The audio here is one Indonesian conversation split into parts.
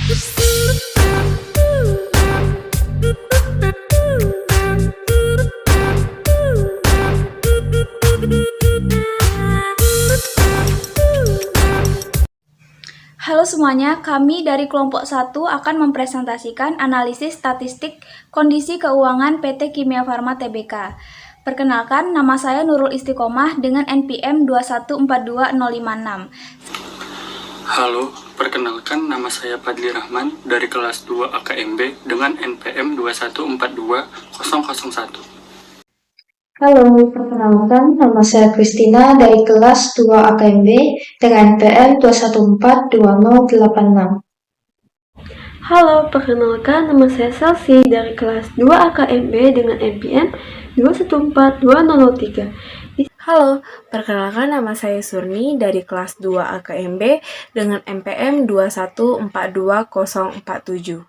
Halo semuanya, kami dari kelompok 1 akan mempresentasikan analisis statistik kondisi keuangan PT Kimia Farma Tbk. Perkenalkan, nama saya Nurul Istiqomah dengan NPM 2142056. Halo, perkenalkan nama saya Fadli Rahman dari kelas 2 AKMB dengan NPM 2142001. Halo, perkenalkan nama saya Kristina dari kelas 2 AKMB dengan NPM 2142086. Halo, perkenalkan nama saya Selsi dari kelas 2 AKMB dengan NPM 214203. Halo, perkenalkan nama saya Surni dari kelas 2 AKMB dengan NPM 2142047.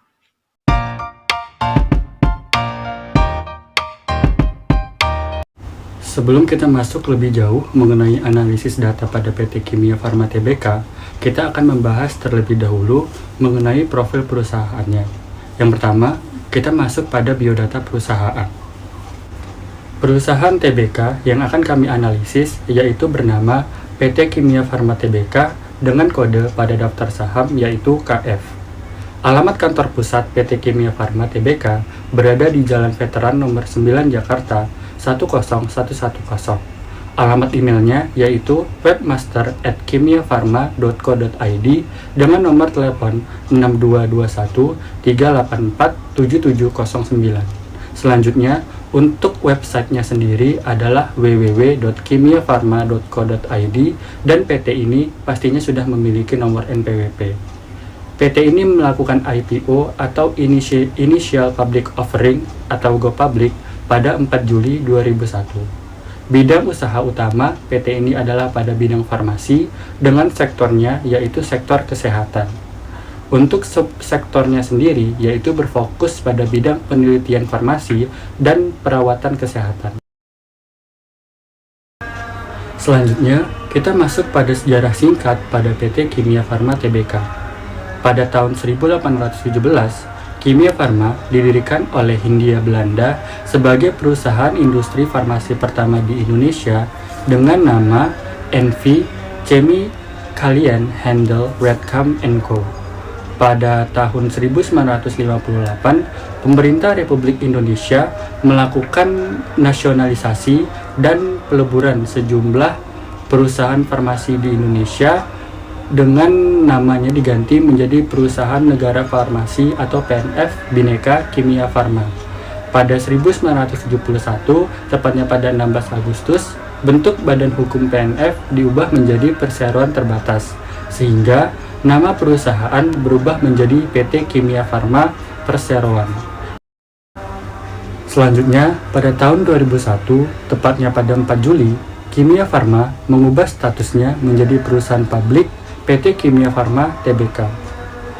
Sebelum kita masuk lebih jauh mengenai analisis data pada PT Kimia Farma Tbk, kita akan membahas terlebih dahulu mengenai profil perusahaannya. Yang pertama, kita masuk pada biodata perusahaan. Perusahaan Tbk yang akan kami analisis yaitu bernama PT Kimia Farma Tbk dengan kode pada daftar saham yaitu KF. Alamat kantor pusat PT Kimia Farma Tbk berada di Jalan Veteran nomor 9 Jakarta 10110. Alamat emailnya yaitu webmaster@kimiafarma.co.id dengan nomor telepon 6221 384 7709. Selanjutnya, untuk websitenya sendiri adalah www.kimiafarma.co.id dan PT ini pastinya sudah memiliki nomor NPWP. PT ini melakukan IPO atau Initial Public Offering atau Go Public pada 4 Juli 2001. Bidang usaha utama PT ini adalah pada bidang farmasi dengan sektornya yaitu sektor kesehatan. Untuk subsektornya sendiri yaitu berfokus pada bidang penelitian farmasi dan perawatan kesehatan. Selanjutnya, kita masuk pada sejarah singkat pada PT Kimia Farma Tbk. Pada tahun 1817, Kimia Farma didirikan oleh Hindia Belanda sebagai perusahaan industri farmasi pertama di Indonesia dengan nama NV Chemicalian Handel Redcam & Co. Pada tahun 1958, pemerintah Republik Indonesia melakukan nasionalisasi dan peleburan sejumlah perusahaan farmasi di Indonesia dengan namanya diganti menjadi Perusahaan Negara Farmasi atau PNF Bhinneka Kimia Farma. Pada 1971, tepatnya pada 16 Agustus, bentuk badan hukum PNF diubah menjadi Perseroan Terbatas, sehingga nama perusahaan berubah menjadi PT Kimia Farma Perseroan. Selanjutnya, pada tahun 2001, tepatnya pada 4 Juli, Kimia Farma mengubah statusnya menjadi perusahaan publik PT Kimia Farma Tbk.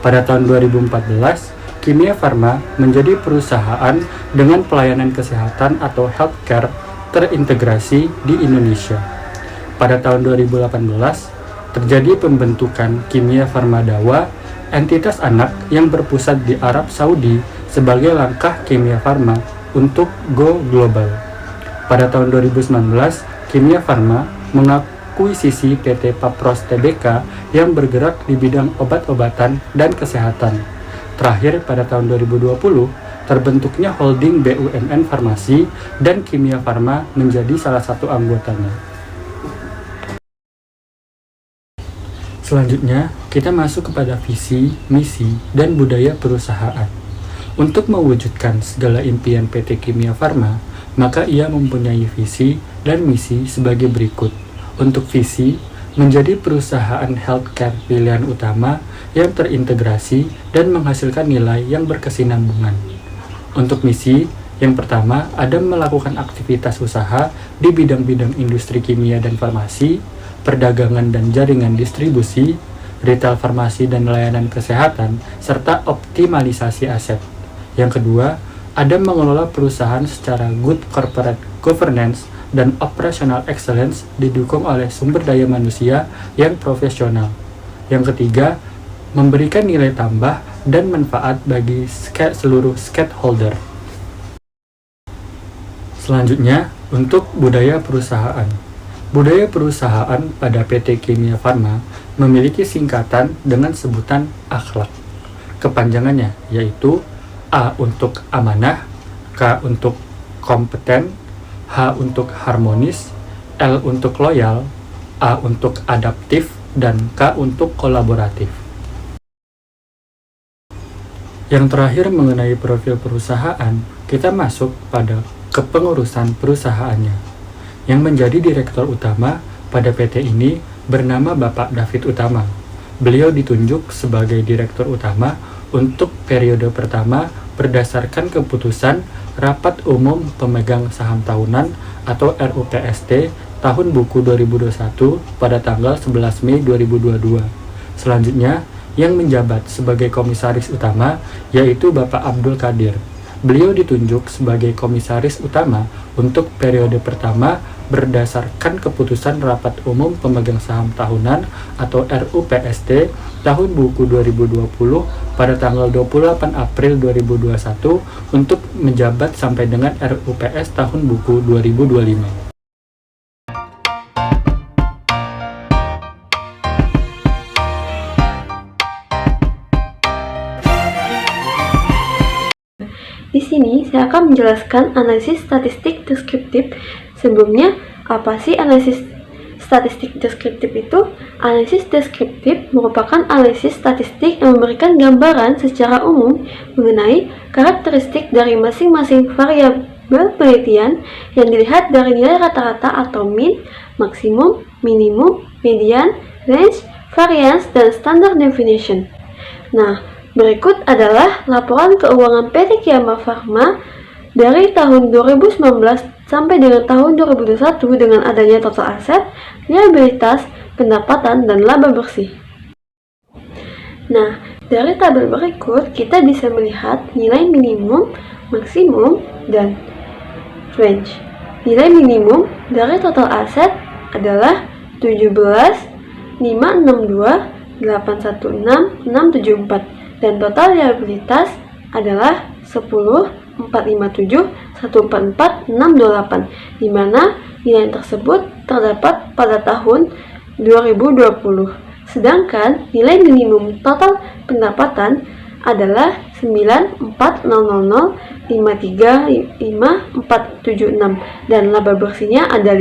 Pada tahun 2014, Kimia Farma menjadi perusahaan dengan pelayanan kesehatan atau healthcare terintegrasi di Indonesia. Pada tahun 2018, terjadi pembentukan Kimia Farma Dawa, entitas anak yang berpusat di Arab Saudi sebagai langkah Kimia Farma untuk go global. Pada tahun 2019, Kimia Farma mengakuisisi PT Papros Tbk yang bergerak di bidang obat-obatan dan kesehatan. Terakhir, pada tahun 2020, terbentuknya holding BUMN Farmasi dan Kimia Farma menjadi salah satu anggotanya. Selanjutnya, kita masuk kepada visi, misi, dan budaya perusahaan. Untuk mewujudkan segala impian PT Kimia Farma, maka ia mempunyai visi dan misi sebagai berikut. Untuk visi, menjadi perusahaan healthcare pilihan utama yang terintegrasi dan menghasilkan nilai yang berkesinambungan. Untuk misi, yang pertama ada melakukan aktivitas usaha di bidang-bidang industri kimia dan farmasi, perdagangan dan jaringan distribusi, retail farmasi dan layanan kesehatan, serta optimalisasi aset. Yang kedua, ada mengelola perusahaan secara good corporate governance dan operational excellence didukung oleh sumber daya manusia yang profesional. Yang ketiga, memberikan nilai tambah dan manfaat bagi seluruh stakeholder. Selanjutnya, untuk budaya perusahaan. Budaya perusahaan pada PT Kimia Farma memiliki singkatan dengan sebutan akhlak. Kepanjangannya yaitu A untuk amanah, K untuk kompeten, H untuk harmonis, L untuk loyal, A untuk adaptif, dan K untuk kolaboratif. Yang terakhir mengenai profil perusahaan, kita masuk pada kepengurusan perusahaannya. Yang menjadi direktur utama pada PT ini bernama Bapak David Utama. Beliau ditunjuk sebagai direktur utama untuk periode pertama berdasarkan keputusan Rapat Umum Pemegang Saham Tahunan atau RUPST tahun buku 2021 pada tanggal 11 Mei 2022. Selanjutnya, yang menjabat sebagai komisaris utama yaitu Bapak Abdul Qadir. Beliau ditunjuk sebagai komisaris utama untuk periode pertama berdasarkan keputusan Rapat Umum Pemegang Saham Tahunan atau RUPST tahun buku 2020 pada tanggal 28 April 2021 untuk menjabat sampai dengan RUPS tahun buku 2025. Di sini saya akan menjelaskan analisis statistik deskriptif. Sebelumnya, apa sih analisis statistik deskriptif itu? Analisis deskriptif merupakan analisis statistik yang memberikan gambaran secara umum mengenai karakteristik dari masing-masing variabel penelitian yang dilihat dari nilai rata-rata atau mean, maksimum, minimum, median, range, variance, dan standard deviation. Nah, berikut adalah laporan keuangan PT Kimia Farma dari tahun 2019 sampai dengan tahun 2021 dengan adanya total aset, liabilitas, pendapatan, dan laba bersih. Nah, dari tabel berikut kita bisa melihat nilai minimum, maksimum, dan range. Nilai minimum dari total aset adalah 17.562.816.674 dan total liabilitas adalah 10.457.144.628, di mana nilai tersebut terdapat pada tahun 2020. Sedangkan nilai minimum total pendapatan adalah 9.400.53.5476 dan laba bersihnya ada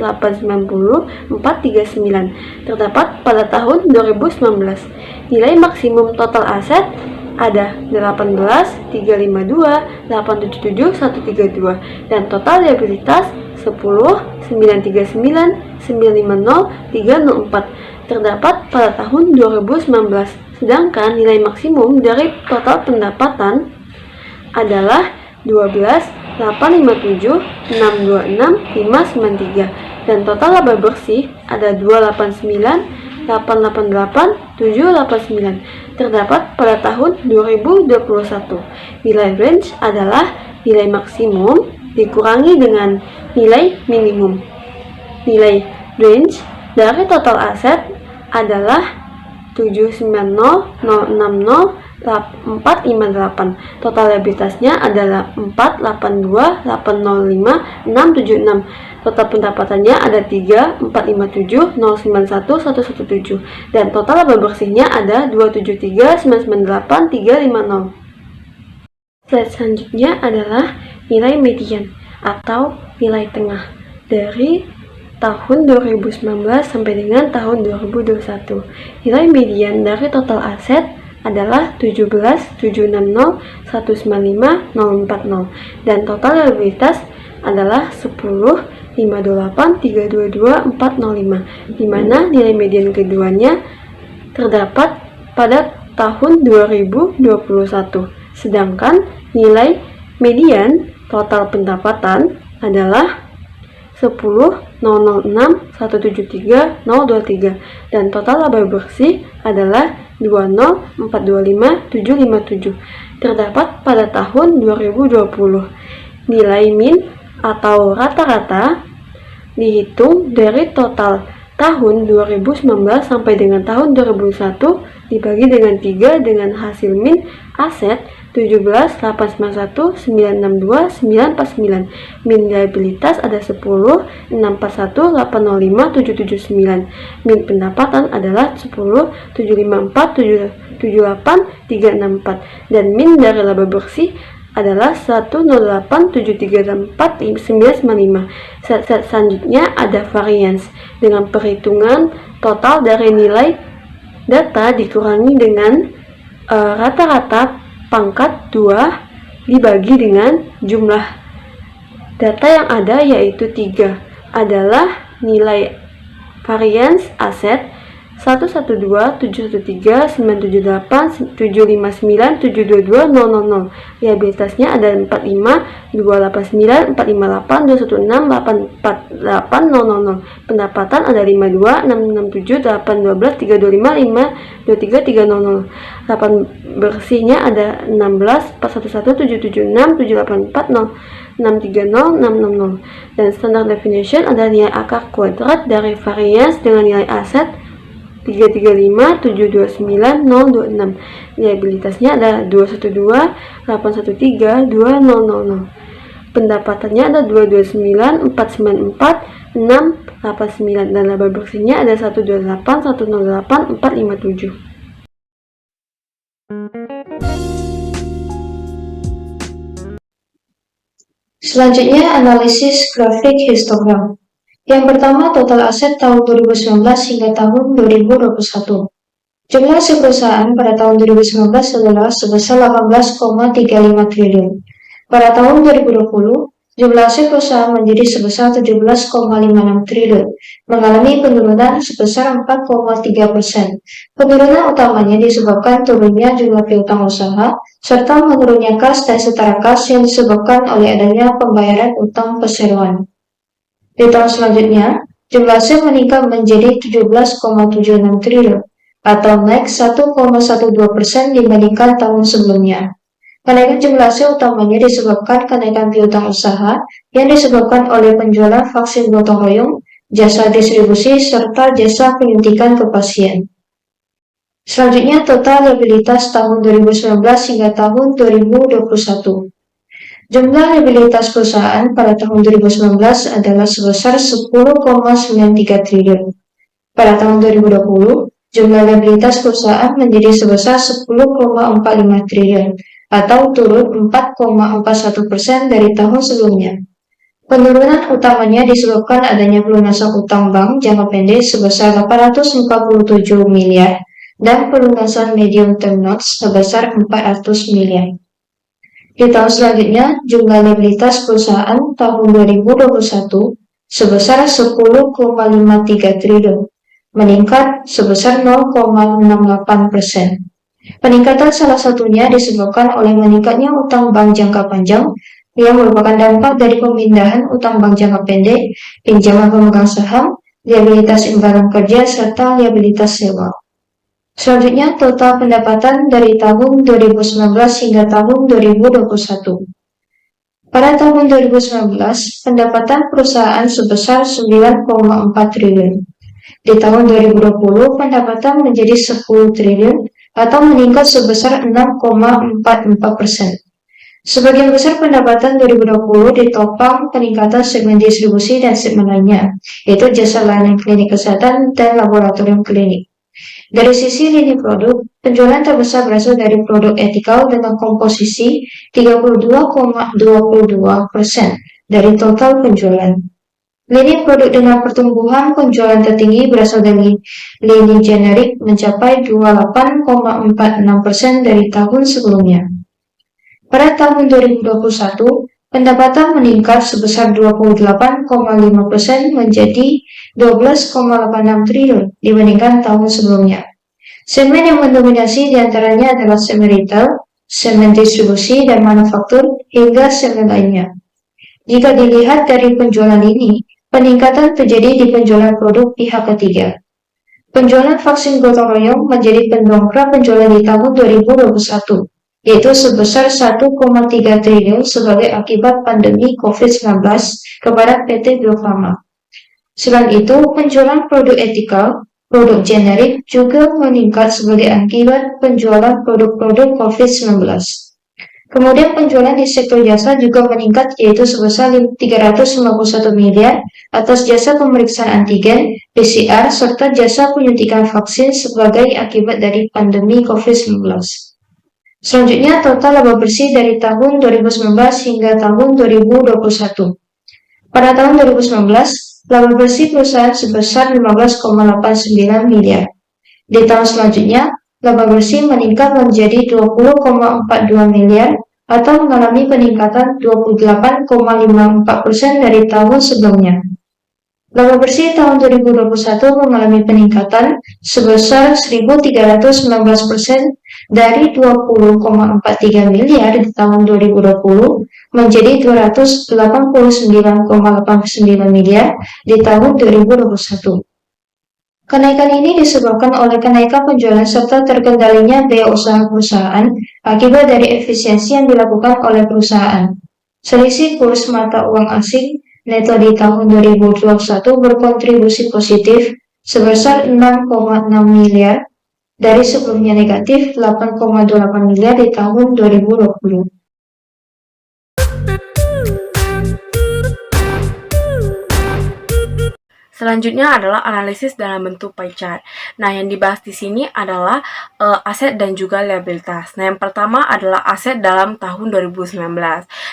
15.890.439 terdapat pada tahun 2019. Nilai maksimum total aset ada 18.352.877.132 dan total liabilitas 10.939.950.304 terdapat pada tahun 2019. Sedangkan nilai maksimum dari total pendapatan adalah 12.857.626.593 dan total laba bersih ada 289.888.789 terdapat pada tahun 2021. Nilai range adalah nilai maksimum dikurangi dengan nilai minimum. Nilai range dari total aset adalah 790.060.458. Total liabilitasnya adalah 482.805.676. Total pendapatannya ada 3.457.091.117 dan total laba bersihnya ada 273.998.350. Slide selanjutnya adalah nilai median atau nilai tengah dari tahun 2019 sampai dengan tahun 2021. Nilai median dari total aset adalah 17.760.195.040 dan total liabilitas adalah 10.528.322.405, di mana nilai median keduanya terdapat pada tahun 2021. Sedangkan nilai median total pendapatan adalah 10.006.173.023 dan total laba bersih adalah 20.425.757 terdapat pada tahun 2020. Nilai min atau rata-rata dihitung dari total tahun 2019 sampai dengan tahun 2001 dibagi dengan 3 dengan hasil min aset 17, 891, 962, 949. Min liabilitas ada 10, 641, 805, 779. Min pendapatan adalah 10, 754, 778, 364. Dan min dari laba bersih adalah 108733499. Selanjutnya ada variance dengan perhitungan total dari nilai data dikurangi dengan rata-rata pangkat 2 dibagi dengan jumlah data yang ada, yaitu 3 adalah nilai variance aset 112-713-978-759-722-000. Liabilitasnya ada 45, 289, 458, 216, 848, 000. Pendapatan ada 52, 667, 812, 325, 5, 23, 300. 8 bersihnya ada 16, 411, 776, 784, 630, 660. Dan standard definition ada nilai akar kuadrat dari variance dengan nilai aset 335, 729, 026. Liabilitasnya ada 212, 813, 2000. Pendapatannya ada 229, 494, 689. Dan laba bersihnya ada 128, 108, 457. Selanjutnya, analisis grafik histogram. Yang pertama, total aset tahun 2019 hingga tahun 2021. Jumlah aset perusahaan pada tahun 2019 adalah sebesar 18,35 triliun. Pada tahun 2020, jumlah aset perusahaan menjadi sebesar 17,56 triliun, mengalami penurunan sebesar 4,3%. Penurunan utamanya disebabkan turunnya jumlah piutang usaha, serta menurunnya kas dan setara kas yang disebabkan oleh adanya pembayaran utang perseroan. Di tahun selanjutnya, jumlah aset meningkat menjadi 17,76 triliun, atau naik 1,12% dibandingkan tahun sebelumnya. Kenaikan jumlah aset utamanya disebabkan kenaikan piutang usaha yang disebabkan oleh penjualan vaksin gotong royong, jasa distribusi, serta jasa penyuntikan ke pasien. Selanjutnya, total liabilitas tahun 2019 hingga tahun 2021. Jumlah liabilitas perusahaan pada tahun 2019 adalah sebesar 10,93 triliun. Pada tahun 2020, jumlah liabilitas perusahaan menjadi sebesar 10,45 triliun, atau turun 4,41% dari tahun sebelumnya. Penurunan utamanya disebabkan adanya pelunasan utang bank jangka pendek sebesar 847 miliar dan pelunasan medium term notes sebesar 400 miliar. Di tahun selanjutnya, jumlah liabilitas perusahaan tahun 2021 sebesar 10,53 triliun, meningkat sebesar 0,68%. Peningkatan salah satunya disebabkan oleh meningkatnya utang bank jangka panjang yang merupakan dampak dari pemindahan utang bank jangka pendek, pinjaman pemegang saham, liabilitas imbalan kerja, serta liabilitas sewa. Selanjutnya, total pendapatan dari tahun 2019 hingga tahun 2021. Pada tahun 2019, pendapatan perusahaan sebesar 9,4 triliun. Di tahun 2020, pendapatan menjadi 10 triliun atau meningkat sebesar 6,44%. Sebagian besar pendapatan 2020 ditopang peningkatan segmen distribusi dan segmen lainnya, yaitu jasa layanan klinik kesehatan dan laboratorium klinik. Dari sisi lini produk, penjualan terbesar berasal dari produk etikal dengan komposisi 32,22% dari total penjualan. Lini produk dengan pertumbuhan penjualan tertinggi berasal dari lini generik mencapai 28,46% dari tahun sebelumnya. Pada tahun 2021, pendapatan meningkat sebesar 28,5% menjadi 12,86 triliun dibandingkan tahun sebelumnya. Segmen yang mendominasi diantaranya adalah segmen retail, segmen distribusi dan manufaktur, hingga segmen lainnya. Jika dilihat dari penjualan ini, peningkatan terjadi di penjualan produk pihak ketiga. Penjualan vaksin gotong royong menjadi pendongkrak penjualan di tahun 2021, yaitu sebesar 1,3 triliun sebagai akibat pandemi COVID-19 kepada PT Bio Farma. Selain itu, penjualan produk etikal, produk generik juga meningkat sebagai akibat penjualan produk-produk COVID-19. Kemudian penjualan di sektor jasa juga meningkat yaitu sebesar 351 miliar atas jasa pemeriksaan antigen, PCR, serta jasa penyuntikan vaksin sebagai akibat dari pandemi COVID-19. Selanjutnya, total laba bersih dari tahun 2019 hingga tahun 2021. Pada tahun 2019, laba bersih perusahaan sebesar 15,89 miliar. Di tahun selanjutnya, laba bersih meningkat menjadi 20,42 miliar atau mengalami peningkatan 28,54% dari tahun sebelumnya. Laba bersih tahun 2021 mengalami peningkatan sebesar 1.319% dari 20,43 miliar di tahun 2020 menjadi 289,89 miliar di tahun 2021. Kenaikan ini disebabkan oleh kenaikan penjualan serta terkendalinya biaya usaha perusahaan akibat dari efisiensi yang dilakukan oleh perusahaan. Selisih kurs mata uang asing neto di tahun 2021 berkontribusi positif sebesar 6,6 miliar dari sebelumnya negatif 8,28 miliar di tahun 2020. Selanjutnya adalah analisis dalam bentuk pie chart. Nah, yang dibahas di sini adalah aset dan juga liabilitas. Nah, yang pertama adalah aset dalam tahun 2019.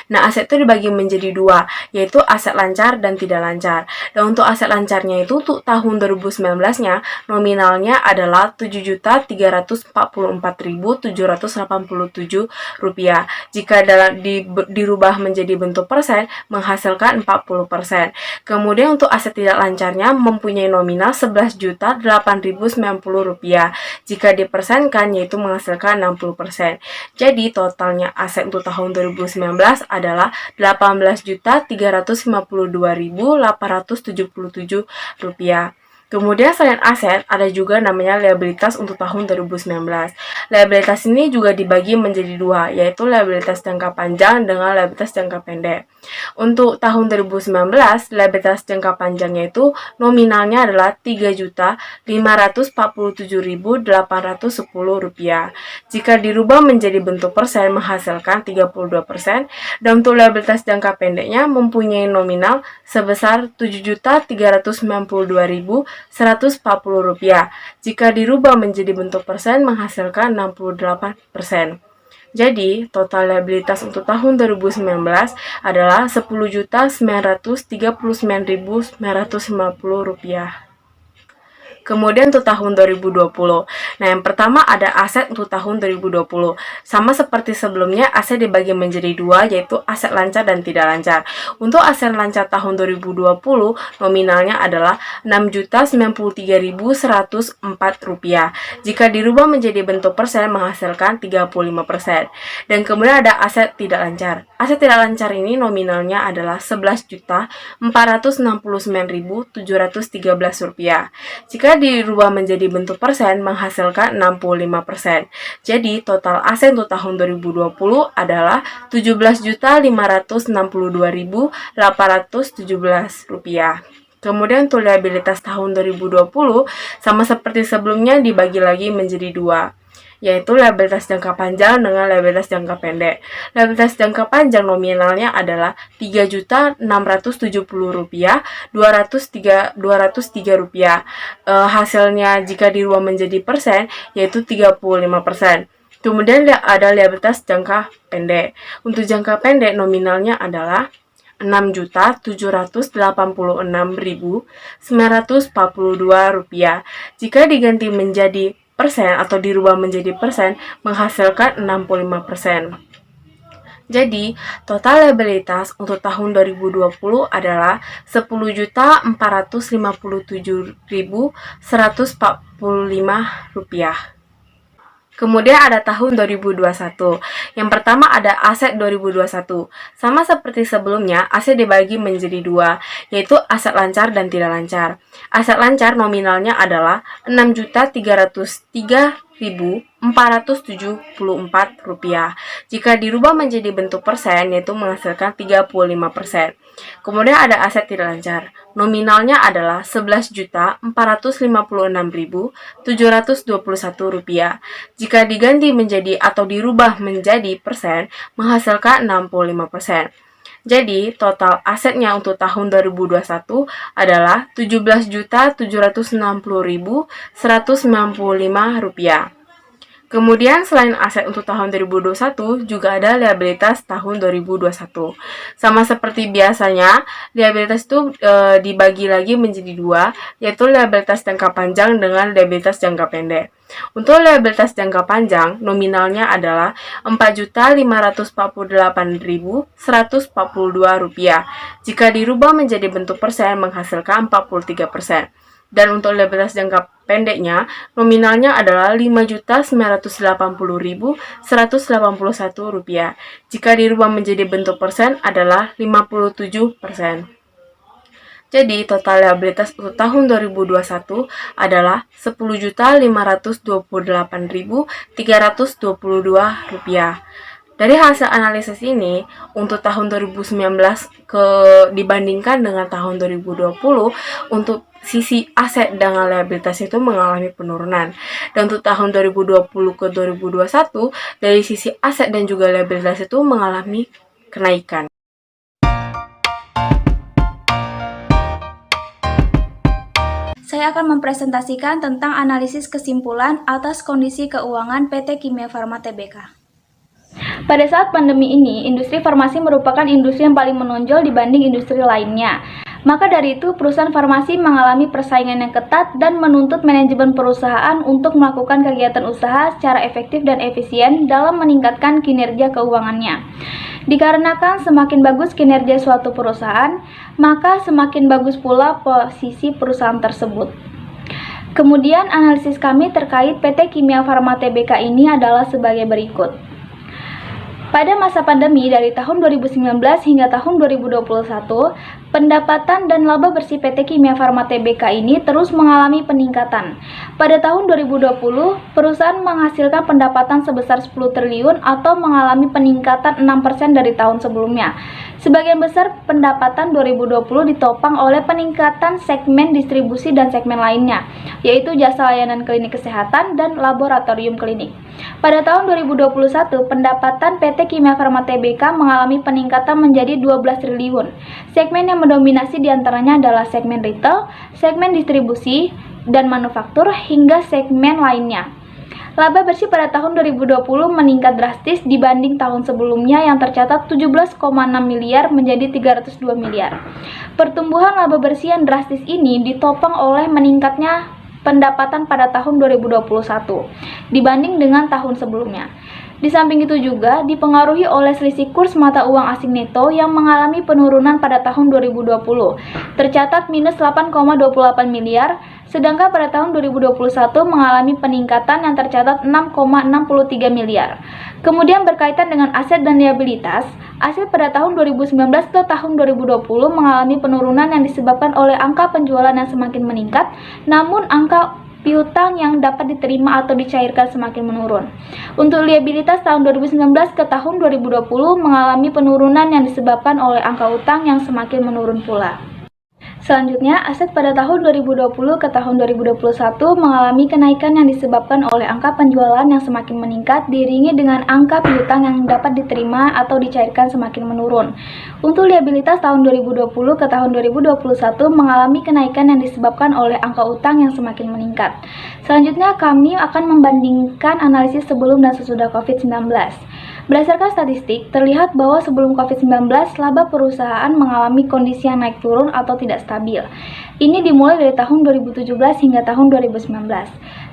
Nah, aset itu dibagi menjadi dua, yaitu aset lancar dan tidak lancar. Dan untuk aset lancarnya itu untuk tahun 2019-nya nominalnya adalah Rp7.344.787. Jika dirubah menjadi bentuk persen, menghasilkan 40%. Kemudian untuk aset tidak lancar mempunyai nominal Rp11.890. Jika dipersenkan yaitu menghasilkan 60%. Jadi totalnya aset untuk tahun 2019 adalah Rp18.352.877. Kemudian selain aset, ada juga namanya liabilitas untuk tahun 2019. Liabilitas ini juga dibagi menjadi dua, yaitu liabilitas jangka panjang dengan liabilitas jangka pendek. Untuk tahun 2019, liabilitas jangka panjangnya itu nominalnya adalah Rp3.547.810. Jika dirubah menjadi bentuk persen, menghasilkan 32%. Dan untuk liabilitas jangka pendeknya mempunyai nominal sebesar Rp7.392.140. Jika dirubah menjadi bentuk persen, menghasilkan 68%. Jadi, total liabilitas untuk tahun 2019 adalah Rp10.939.950. Kemudian untuk tahun 2020. Nah, yang pertama ada aset untuk tahun 2020. Sama seperti sebelumnya, aset dibagi menjadi dua, yaitu aset lancar dan tidak lancar. Untuk aset lancar tahun 2020, nominalnya adalah Rp6.093.104. Jika dirubah menjadi bentuk persen, menghasilkan 35%. Dan kemudian ada aset tidak lancar. Aset tidak lancar ini nominalnya adalah Rp11.469.713. Jika dirubah menjadi bentuk persen, menghasilkan 65%. Jadi, total aset untuk tahun 2020 adalah Rp17.562.817. Kemudian untuk liabilitas tahun 2020, sama seperti sebelumnya dibagi lagi menjadi dua, yaitu liabilitas jangka panjang dengan liabilitas jangka pendek. Liabilitas jangka panjang nominalnya adalah Rp3.670.203. Hasilnya jika dirubah menjadi persen, yaitu 35%. Kemudian ada liabilitas jangka pendek. Untuk jangka pendek nominalnya adalah Rp6.786.942. Jika diganti menjadi persen atau dirubah menjadi persen, menghasilkan 65%. Jadi, total liabilitas untuk tahun 2020 adalah Rp10.457.145. Kemudian ada tahun 2021. Yang pertama ada aset 2021. Sama seperti sebelumnya, aset dibagi menjadi dua, yaitu aset lancar dan tidak lancar. Aset lancar nominalnya adalah Rp6.303.474. Jika dirubah menjadi bentuk persen, yaitu menghasilkan 35%. Kemudian ada aset tidak lancar. nominalnya adalah Rp11.456.721. Jika diganti menjadi atau dirubah menjadi persen, menghasilkan 65%. Jadi, total asetnya untuk tahun 2021 adalah Rp17.760.195. Kemudian, selain aset untuk tahun 2021, juga ada liabilitas tahun 2021. Sama seperti biasanya, liabilitas itu dibagi lagi menjadi dua, yaitu liabilitas jangka panjang dengan liabilitas jangka pendek. Untuk liabilitas jangka panjang, nominalnya adalah Rp4.548.142. Jika dirubah menjadi bentuk persen, menghasilkan 43%. Dan untuk liabilitas jangka pendeknya, nominalnya adalah Rp5.980.181. Jika dirubah menjadi bentuk persen adalah 57%. Jadi, total liabilitas untuk tahun 2021 adalah Rp10.528.322. Dari hasil analisis ini, untuk tahun 2019 dibandingkan dengan tahun 2020, untuk sisi aset dan liabilitas itu mengalami penurunan. Dan untuk tahun 2020 ke 2021, dari sisi aset dan juga liabilitas itu mengalami kenaikan. Saya akan mempresentasikan tentang analisis kesimpulan atas kondisi keuangan PT Kimia Farma Tbk. Pada saat pandemi ini, industri farmasi merupakan industri yang paling menonjol dibanding industri lainnya. Maka dari itu, perusahaan farmasi mengalami persaingan yang ketat dan menuntut manajemen perusahaan untuk melakukan kegiatan usaha secara efektif dan efisien dalam meningkatkan kinerja keuangannya. Dikarenakan semakin bagus kinerja suatu perusahaan, maka semakin bagus pula posisi perusahaan tersebut. Kemudian, analisis kami terkait PT Kimia Farma Tbk ini adalah sebagai berikut. Pada masa pandemi dari tahun 2019 hingga tahun 2021, pendapatan dan laba bersih PT Kimia Farma Tbk ini terus mengalami peningkatan. Pada tahun 2020, perusahaan menghasilkan pendapatan sebesar 10 triliun atau mengalami peningkatan 6% dari tahun sebelumnya. Sebagian besar pendapatan 2020 ditopang oleh peningkatan segmen distribusi dan segmen lainnya, yaitu jasa layanan klinik kesehatan dan laboratorium klinik. Pada tahun 2021, pendapatan PT Kimia Farma Tbk mengalami peningkatan menjadi 12 triliun. Segmen yang mendominasi diantaranya adalah segmen retail, segmen distribusi dan manufaktur, hingga segmen lainnya. Laba bersih pada tahun 2020 meningkat drastis dibanding tahun sebelumnya yang tercatat 17,6 miliar menjadi 302 miliar. Pertumbuhan laba bersih yang drastis ini ditopang oleh meningkatnya pendapatan pada tahun 2021 dibanding dengan tahun sebelumnya. Di samping itu juga dipengaruhi oleh selisih kurs mata uang asing neto yang mengalami penurunan pada tahun 2020, tercatat minus 8,28 miliar, sedangkan pada tahun 2021 mengalami peningkatan yang tercatat 6,63 miliar. Kemudian berkaitan dengan aset dan liabilitas, aset pada tahun 2019 ke tahun 2020 mengalami penurunan yang disebabkan oleh angka penjualan yang semakin meningkat, namun angka piutang yang dapat diterima atau dicairkan semakin menurun. Untuk liabilitas tahun 2019 ke tahun 2020 mengalami penurunan yang disebabkan oleh angka utang yang semakin menurun pula. Selanjutnya, aset pada tahun 2020 ke tahun 2021 mengalami kenaikan yang disebabkan oleh angka penjualan yang semakin meningkat diiringi dengan angka piutang yang dapat diterima atau dicairkan semakin menurun. Untuk liabilitas tahun 2020 ke tahun 2021 mengalami kenaikan yang disebabkan oleh angka utang yang semakin meningkat. Selanjutnya, kami akan membandingkan analisis sebelum dan sesudah COVID-19. Berdasarkan statistik, terlihat bahwa sebelum COVID-19, laba perusahaan mengalami kondisi yang naik turun atau tidak stabil. Ini dimulai dari tahun 2017 hingga tahun 2019.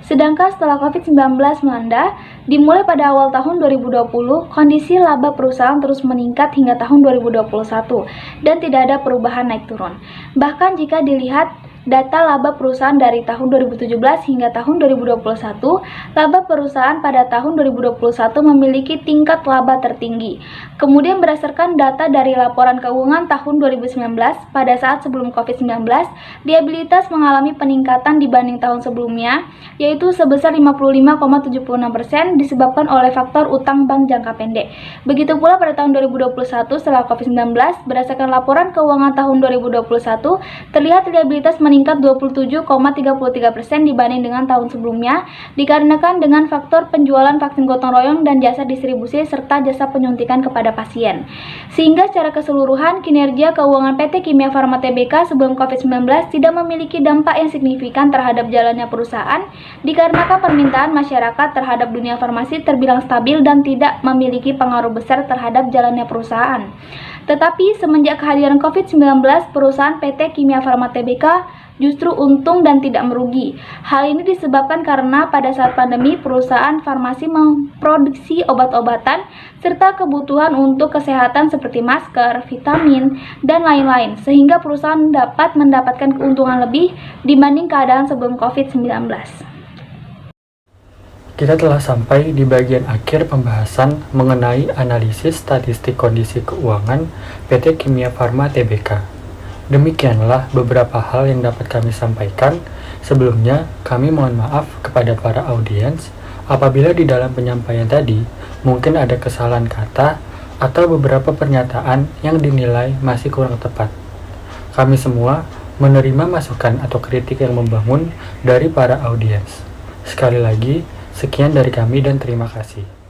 Sedangkan setelah COVID-19 melanda, dimulai pada awal tahun 2020, kondisi laba perusahaan terus meningkat hingga tahun 2021 dan tidak ada perubahan naik turun. Bahkan jika dilihat data laba perusahaan dari tahun 2017 hingga tahun 2021, laba perusahaan pada tahun 2021 memiliki tingkat laba tertinggi. Kemudian berdasarkan data dari laporan keuangan tahun 2019, pada saat sebelum COVID-19, liabilitas mengalami peningkatan dibanding tahun sebelumnya, yaitu sebesar 55,76% disebabkan oleh faktor utang bank jangka pendek. Begitu pula pada tahun 2021 setelah COVID-19, berdasarkan laporan keuangan tahun 2021, terlihat liabilitas meningkat 27,33% dibanding dengan tahun sebelumnya, dikarenakan dengan faktor penjualan vaksin gotong royong dan jasa distribusi serta jasa penyuntikan kepada pasien. Sehingga secara keseluruhan, kinerja keuangan PT Kimia Farma Tbk sebelum COVID-19 tidak memiliki dampak yang signifikan terhadap jalannya perusahaan, dikarenakan permintaan masyarakat terhadap dunia farmasi terbilang stabil dan tidak memiliki pengaruh besar terhadap jalannya perusahaan. Tetapi semenjak kehadiran COVID-19, perusahaan PT Kimia Farma Tbk justru untung dan tidak merugi. Hal ini disebabkan karena pada saat pandemi, perusahaan farmasi memproduksi obat-obatan serta kebutuhan untuk kesehatan seperti masker, vitamin, dan lain-lain, sehingga perusahaan dapat mendapatkan keuntungan lebih dibanding keadaan sebelum COVID-19. Kita telah sampai di bagian akhir pembahasan mengenai analisis statistik kondisi keuangan PT Kimia Farma Tbk. Demikianlah beberapa hal yang dapat kami sampaikan. Sebelumnya, kami mohon maaf kepada para audiens apabila di dalam penyampaian tadi mungkin ada kesalahan kata atau beberapa pernyataan yang dinilai masih kurang tepat. Kami semua menerima masukan atau kritik yang membangun dari para audiens. Sekali lagi, sekian dari kami dan terima kasih.